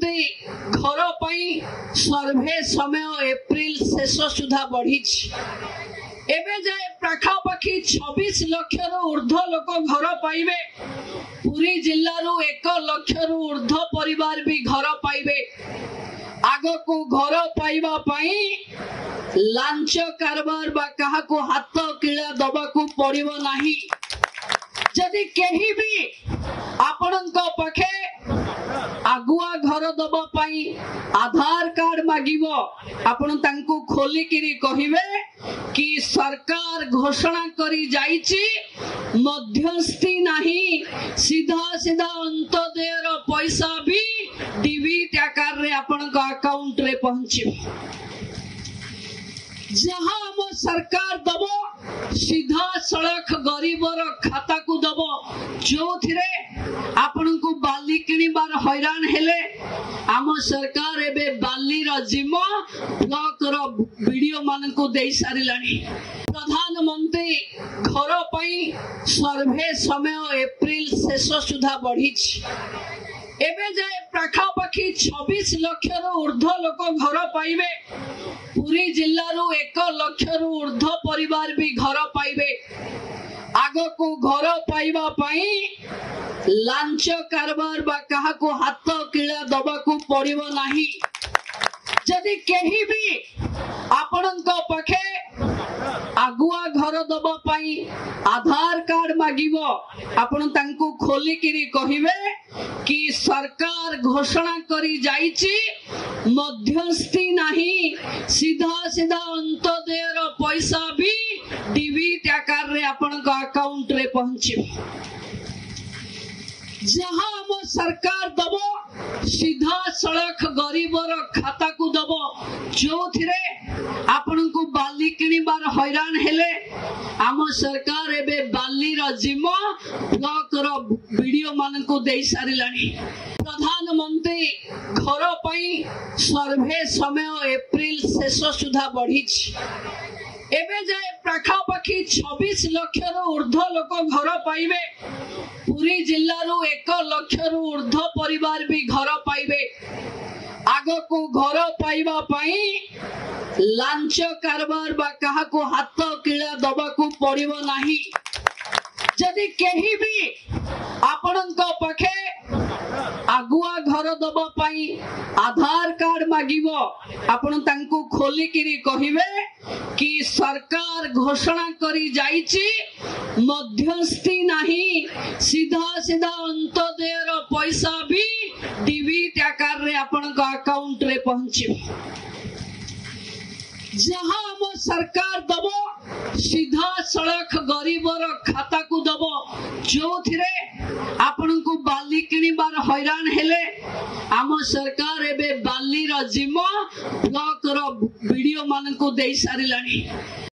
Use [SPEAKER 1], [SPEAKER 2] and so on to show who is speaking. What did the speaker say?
[SPEAKER 1] प्रधानमंत्री घर पाई सर्वे समय एप्रिल शेष सुधा बढ़ी एबे जाए पाखापाखी 26 लाख ऊर्ध्व लोक घर पाइबे। पुरी जिल्लारू 1 लाख ऊर्ध्व परिवार भी घर पाइबे। आगो को घर पाइबा पाई लांच कारबार बा कहा को हाथ किला दबा को पड़िबो नाही। जदि केही भी आपणको पाखे आगुआ घर दबा पाई आधार कार्ड मागिबो आपण तांको खोली किरी कहिबे कि सरकार घोषणा करी जाईची मध्यस्थी नहीं, सीधा सीधा अंत्योदयर पैसा भी डीबीटी आकार रे आपणको अकाउंट रे पहुंची। जहां हम सरकार दबो सीधा सड़क गरीबर खाता को दबो जो थिरे आपण को बाली किनिबार हैरान हेले आम सरकार एबे बाली रो जिम्मा ब्लॉक रो वीडियो मान को दे सारिलानी। प्रधानमंत्री घर पाई सर्वे समय एप्रिल शेष सुधा बढ़ी एबे जाए पाखापाखी 26 लाख ऊर्ध्व लोक घर पाइबे। पुरी जिल्लारू 1 लाख ऊर्ध्व परिवार भी घर पाइबे। आगो को घर पाइबा पाई लांच कारबार बा कहा को हाथ किला दबा को पड़िबो नाही। जदि केही भी आपणको पाखे आगुआ घर दबा पाई आधार कार्ड मागिबो आपण तांको खोली किरी कहिबे कि सरकार घोषणा करी जाईची मध्यस्थी नहीं, सीधा सीधा अंत्योदयर पैसा भी डीबीटी आकार रे आपणको अकाउंट रे पहुंची। जहां हम सरकार दबो सीधा सड़क गरीबर खाता को दबो जो थिरे आपण को बाली किनिबार हैरान हेले आम सरकार एबे बाली रो जिम्मा ब्लॉक रो वीडियो मान को दे सारिलानी। प्रधानमंत्री घर पाई सर्वे समय एप्रिल शेष सुधा बढ़ी एबे जाए पाखापाखी 26 लाख ऊर्ध्व लोक घर पाइबे। पुरी जिल्लारू 1 लाख ऊर्ध्व परिवार भी घर पाइबे। आगो को घर पाइबा पाई लांच कारबार बा कहा को हाथ किला दबा को पड़िबो नाही। जदि केही भी आपणको पाखे आगुआ घर दबा पाई आधार कार्ड मागिबो आपण तांको खोली किरी कहिबे कि सरकार घोषणा करी जाईची मध्यस्थी नहीं, सीधा सीधा अंत्योदयर पैसा भी डीबीटी आकार रे आपणको अकाउंट रे पहुंची। जहां हम सरकार दबो सीधा सड़क गरीबर खाता को दबो जो थिरे आपण को बाली किनिबार हैरान हेले आम सरकार एबे बाली रो जिम्मा ब्लॉक रो वीडियो मान को दे सारिलानी।